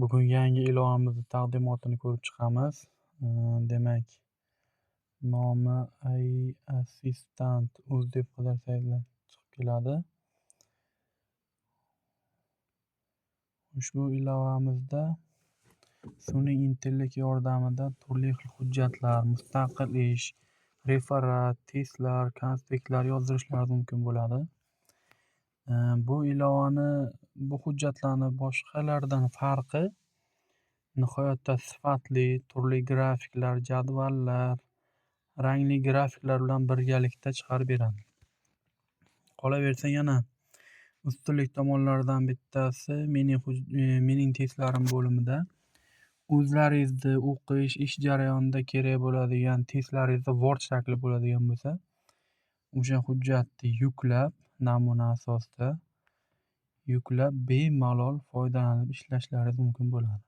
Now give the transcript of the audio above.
Bugun yangi ilovamizni taqdimotini ko'rib chiqamiz. Demak, nomi AI Assistant uz deb qidirsanglar chiqib keladi. Ushbu ilovamizda sun'iy intellekt yordamida turli xil hujjatlar, mustaqil ish, referat, testlar, konspektlar yozdirishlari mumkin bo'ladi. Bu hujjatlarni boshqalardan farqi nihoyatda sifatli, turli grafiklar, jadvallar, rangli grafiklar bilan birgalikda chiqarib beradi. Qolaversa, yana ustunlik tomonlaridan bittasi mening testlarim bo'limida o'zlaringizni o'qish, ish jarayonida kerak bo'ladigan testlaringizda Word shakli bo'ladigan bo'lsa, o'sha hujjatni namuna asosida yuklab bemalol foydalanib ishlashlaringiz mumkin bo'ladi.